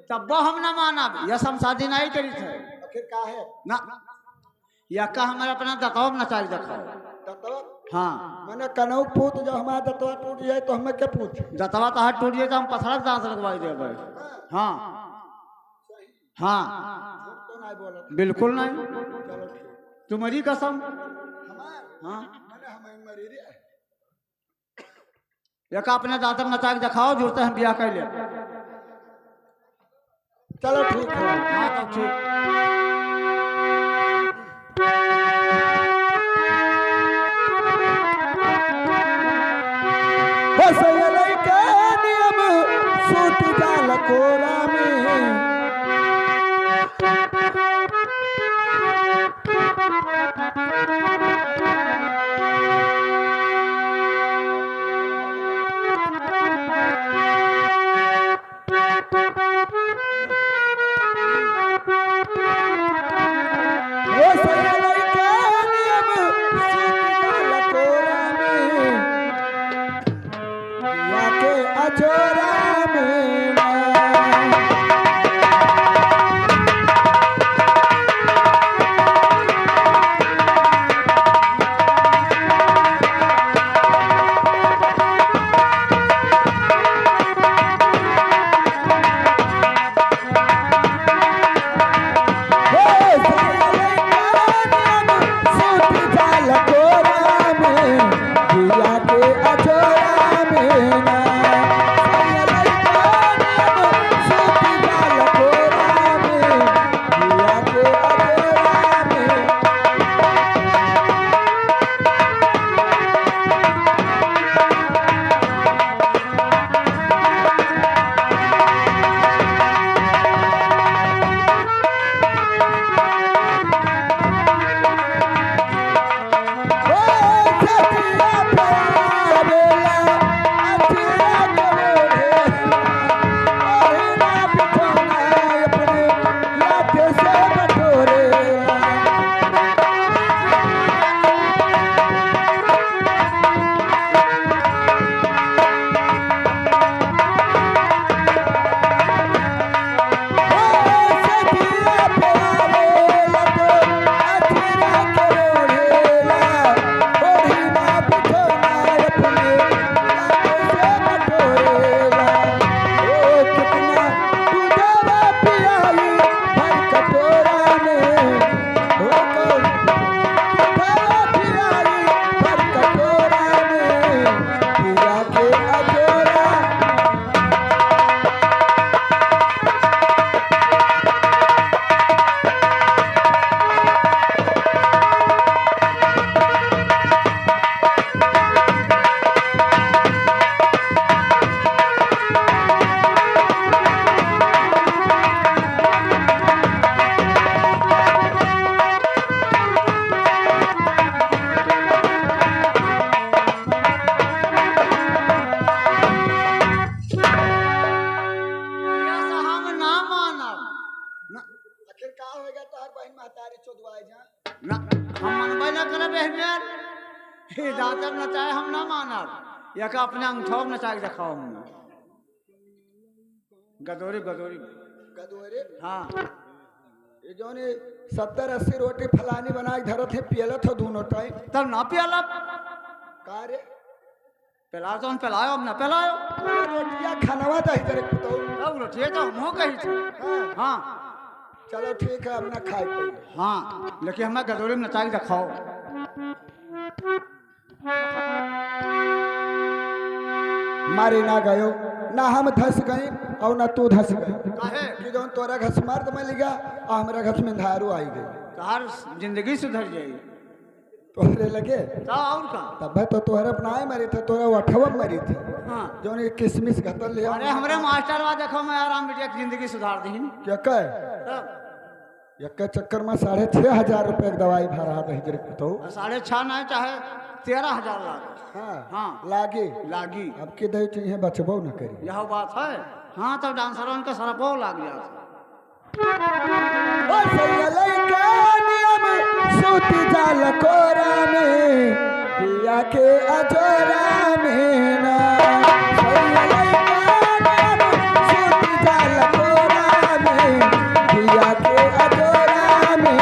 तब वो हम ना माना यह हम शादी नहीं करी थे आखिर का है ना या का हमारे अपना दताव नचाल देखो दतवा हाँ मैंने कनऊ पूत जो हमारा दतवा टूट जाए तो हमें क्या पूछ दतवा तो हाथ टूट जाए तो हम पथरा दांत लगवाई देवे हाँ हाँ तो नहीं बोला बिल्कुल नहीं चलो ठीक तुम्हारी कसम हमार हाँ मैंने हमें मरी रे या का अपने दांत नचा के दिखाओ जुड़ते हम ब्याह कर ले चलो ठीक है हाँ तो ठीक नियम सूट जाल कोरा में ना हम मनबे ना करे बहन हे दातब नचाए हम ना मानब या का अपने अंगठों नचा के दिखाओ हम गदोरी गदोरी गदोरे हाँ ये जो ने 70-80 रोटी फलानी बना के धरत है पियलत हो दोनों टाइम तब ना पियाला का रे पिला तो पिलायो अब ना पिलायो रोटिया खानवा दही करे तो अब रोटिए तो मुँह कही थी हाँ चलो ठीक है अब ना खाए पहले हाँ लेकिन हमें गदोरी में नचा के दिखाओ मारे ना गयो ना हम धस गए और ना तू धस गए काहे कि जो तोरा घस मार तो मैं लिखा और हमारा घस में धारू आई गई तार जिंदगी सुधर जाई तोहरे लगे तो और का तब तो तोहरे अपनाए मरी थे तोरा अठवा मरी थे हाँ जो ने किसमिस घतल लिया अरे हमरे मास्टर वा देखो मैं आराम बिटिया की जिंदगी सुधार दी क्या कह एक चक्कर में 6,500 रुपये की दवाई भरा दही जरे तो 6.5 नहीं चाहे 13,000 लाख हाँ हाँ लागे लागी अब के दही चाहिए बचबो न करी यह बात है हाँ तो डांसरों का सरपो लाग गया ओ सैयले का नियम सूती जाल कोरा में पिया के अजोरा में ना सैयले का नियम सूती जाल कोरा पिया के अजोरा में।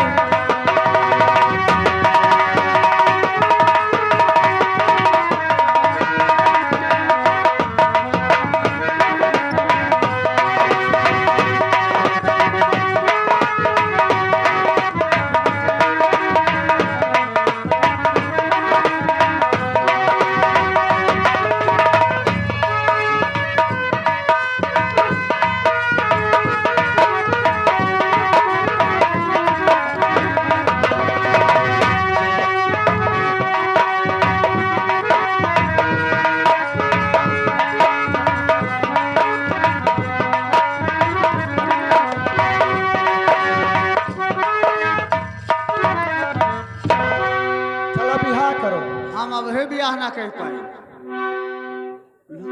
हम अब ही ब्याह ना कर पाए।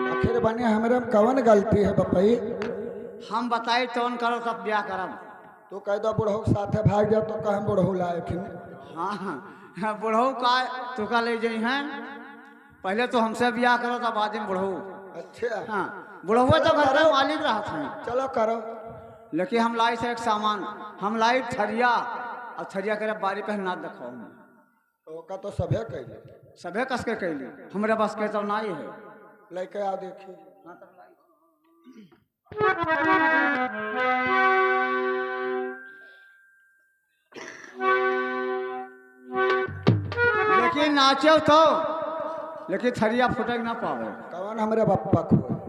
आखिर बने हमारे में कौन गलती है बपई? हम बताई तौन करो तब ब्याह करब। तो कह दो बुढ़ऊ साथे भाग जा तो कह बुढ़ऊ लाए फिर। हाँ हाँ बुढ़ऊ का तो का ले जाई हैं। पहले तो हमसे ब्याह करो तब बाद में बुढ़ऊ। अच्छा हाँ बुढ़ऊ तो घर का मालिक रहा था। चलो करो। लेकिन हम लाई से एक सामान हम लाई थरिया और थरिया करे बारी पे ना दिखाओ। तो का तो सभे कैले सभे कस के कैली हमारे बस के तो नहीं है। लेके आ देखी। लेकिन नाचे तो लेकिन थरिया फुटक ना पावे। कौन हमारे बप्पा को